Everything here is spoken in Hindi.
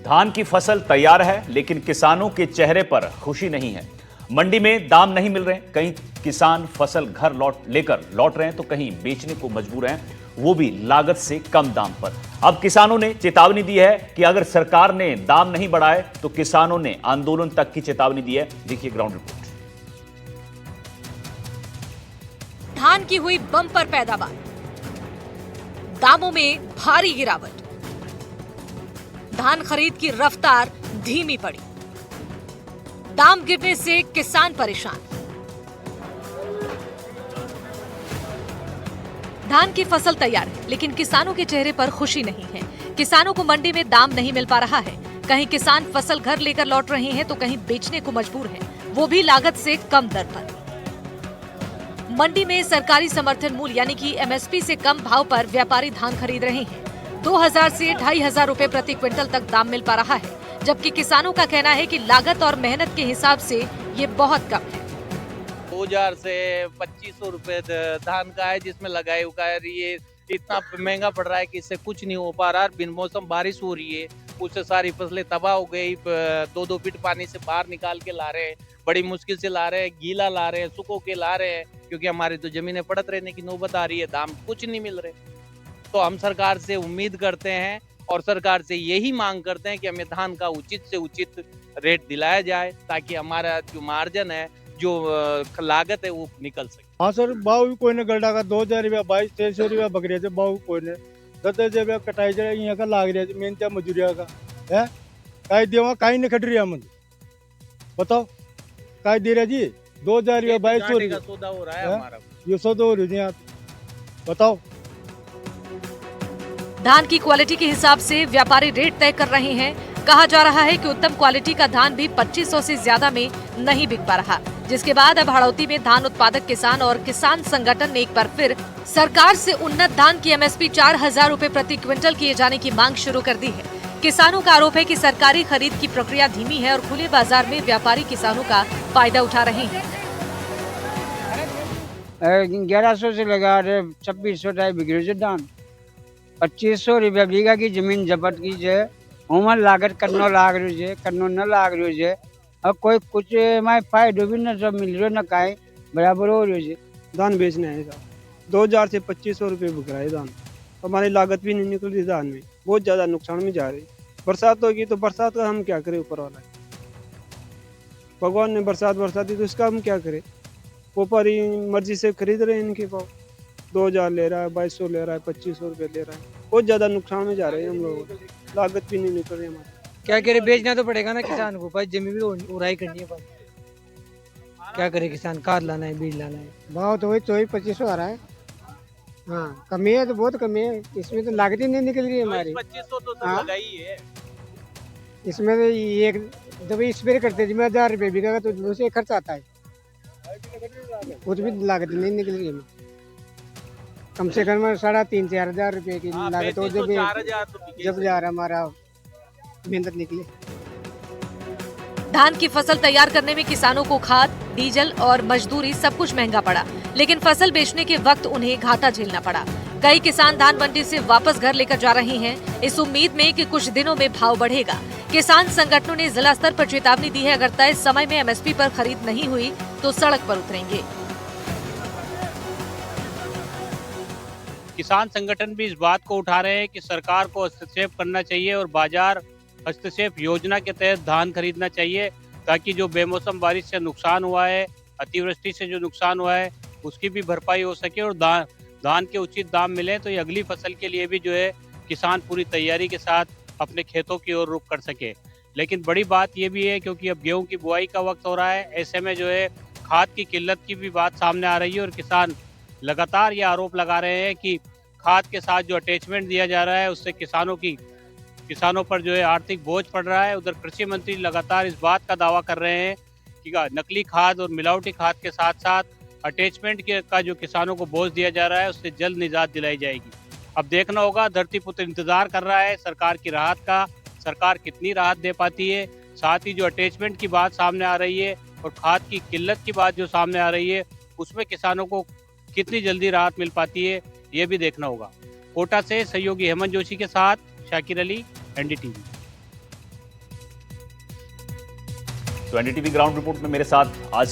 धान की फसल तैयार है, लेकिन किसानों के चेहरे पर खुशी नहीं है। मंडी में दाम नहीं मिल रहे, कहीं किसान फसल घर लेकर लौट रहे हैं तो कहीं बेचने को मजबूर हैं, वो भी लागत से कम दाम पर। अब किसानों ने चेतावनी दी है कि अगर सरकार ने दाम नहीं बढ़ाए तो किसानों ने आंदोलन तक की चेतावनी दी है। देखिए ग्राउंड रिपोर्ट। धान की हुई बम्पर पैदावार, दामों में भारी गिरावट, धान खरीद की रफ्तार धीमी पड़ी, दाम गिरने से किसान परेशान। धान की फसल तैयार है, लेकिन किसानों के चेहरे पर खुशी नहीं है। किसानों को मंडी में दाम नहीं मिल पा रहा है। कहीं किसान फसल घर लेकर लौट रहे हैं तो कहीं बेचने को मजबूर हैं, वो भी लागत से कम दर पर। मंडी में सरकारी समर्थन मूल्य यानी कि एमएसपी से कम भाव पर व्यापारी धान खरीद रहे हैं। 2000 से 2500 रुपए प्रति क्विंटल तक दाम मिल पा रहा है, जबकि किसानों का कहना है कि लागत और मेहनत के हिसाब से ये बहुत कम है। 2000 से 2500 रुपए धान का है, जिसमें लगाई हुआ है। ये इतना महंगा पड़ रहा है कि इससे कुछ नहीं हो पा रहा। बिन मौसम बारिश हो रही है, उससे सारी फसलें तबाह हो गई। 2-2 फीट पानी से बाहर निकाल के ला रहे हैं, बड़ी मुश्किल से ला रहे हैं, गीला ला रहे हैं, सुखो के ला रहे हैं, क्योंकि हमारी तो जमीनें पड़त रहने की नौबत आ रही है। दाम कुछ नहीं मिल रहे। तो हम सरकार से उम्मीद करते हैं और सरकार से यही मांग करते हैं कि हमें धान का उचित से उचित रेट दिलाया जाए, ताकि हमारा जो मार्जिन है, जो लागत है, वो निकल सके। हाँ सर, भाव भी कोई ने गलडा का 2000 रुपया 2200 रुपया बकरिया से भाव कोई ने 10 रुपया कटाई जाए यहाँ का लाग रहा है मेहनत मजूरिया का है। काय देवा काही नहीं खट रही मंद बताओ काय दे रहा जी 2000 रुपया 2200 रुपया सौदा हो रहा है हमारा। ये सौदा हो रही है बताओ। धान की क्वालिटी के हिसाब से व्यापारी रेट तय कर रहे हैं। कहा जा रहा है कि उत्तम क्वालिटी का धान भी 2500 से ज्यादा में नहीं बिक पा रहा, जिसके बाद अब हड़ौती में धान उत्पादक किसान और किसान संगठन ने एक बार फिर सरकार से उन्नत धान की एमएसपी 4000 रुपए प्रति क्विंटल किए जाने की मांग शुरू कर दी है। किसानों का आरोप है कि सरकारी खरीद की प्रक्रिया धीमी है और खुले बाजार में व्यापारी किसानों का फायदा उठा रहे हैं। 1100 से लगा 2600 बिक रही है धान। 2500 रुपया बीघा की जमीन जब्त की जाए, उमर लागत करनो लाग रही है, करनो न लाग रही है। अब कोई कुछ मैं फायदो भी न सब मिल रहा न काहे बराबर हो रही है। धान बेचना है साहब, 2000 से 2500 रुपये बिक रहा है धान। हमारी लागत भी नहीं निकल रही धान में, बहुत ज्यादा नुकसान में जा रही। बरसात होगी तो बरसात का हम क्या करें, ऊपर वाला भगवान ने बरसात दी तो इसका हम क्या करें। ऊपर ही मर्जी से खरीद रहे हैं इनके पास। 2000 ले रहा है, 2200 ले रहा है, 2500 रुपये ले रहा है। बहुत ज्यादा नुकसान में जा रहे हैं हम लोग, लागत भी नहीं निकल रही हमारी। क्या करे, बेचना तो पड़ेगा ना किसान को, भाई जमीन भी उड़ाई करनी है। क्या करे किसान, खाद लाना है, बीज लाना है। भाव तो वही 2500 आ रहा है। हाँ कमी है तो बहुत कमी है, इसमें तो लागत ही नहीं निकल रही है हमारी। 2500 तो लगाई है इसमें तो एक दवाई स्प्रे करते हैं 1000 रुपये बीघा का, तो उसे खर्च आता है, वो तो भी लागत नहीं निकल रही है। कम से कम 3,500 से 4,000 रुपये की लागत हो जब जा रहा हमारा मेहनत निकले। धान की फसल तैयार करने में किसानों को खाद, डीजल और मजदूरी सब कुछ महंगा पड़ा, लेकिन फसल बेचने के वक्त उन्हें घाटा झेलना पड़ा। कई किसान धान मंडी से वापस घर लेकर जा रहे हैं, इस उम्मीद में कि कुछ दिनों में भाव बढ़ेगा। किसान संगठनों ने जिला स्तर पर चेतावनी दी है, अगर तय समय में एमएसपी पर खरीद नहीं हुई तो सड़क पर उतरेंगे। किसान संगठन भी इस बात को उठा रहे हैं कि सरकार को हस्तक्षेप करना चाहिए और बाजार हस्तक्षेप योजना के तहत धान खरीदना चाहिए, ताकि जो बेमौसम बारिश से नुकसान हुआ है, अतिवृष्टि से जो नुकसान हुआ है, उसकी भी भरपाई हो सके और धान के उचित दाम मिले, तो ये अगली फसल के लिए भी जो है किसान पूरी तैयारी के साथ अपने खेतों की ओर रुख कर सके। लेकिन बड़ी बात ये भी है, क्योंकि अब गेहूं की बुआई का वक्त हो रहा है, ऐसे में जो है खाद की किल्लत की भी बात सामने आ रही है और किसान लगातार ये आरोप लगा रहे हैं कि खाद के साथ जो अटैचमेंट दिया जा रहा है उससे किसानों पर जो है आर्थिक बोझ पड़ रहा है। उधर कृषि मंत्री लगातार इस बात का दावा कर रहे हैं कि नकली खाद और मिलावटी खाद के साथ साथ अटैचमेंट का जो किसानों को बोझ दिया जा रहा है उससे जल्द निजात दिलाई जाएगी। अब देखना होगा, धरती पुत्र इंतजार कर रहा है सरकार की राहत का, सरकार कितनी राहत दे पाती है। साथ ही जो अटैचमेंट की बात सामने आ रही है और खाद की किल्लत की बात जो सामने आ रही है, उसमें किसानों को कितनी जल्दी राहत मिल पाती है, ये भी देखना होगा। कोटा से सहयोगी हेमंत जोशी के साथ शाकिर अली, एनडीटीवी। तो एनडीटीवी ग्राउंड रिपोर्ट में मेरे साथ आज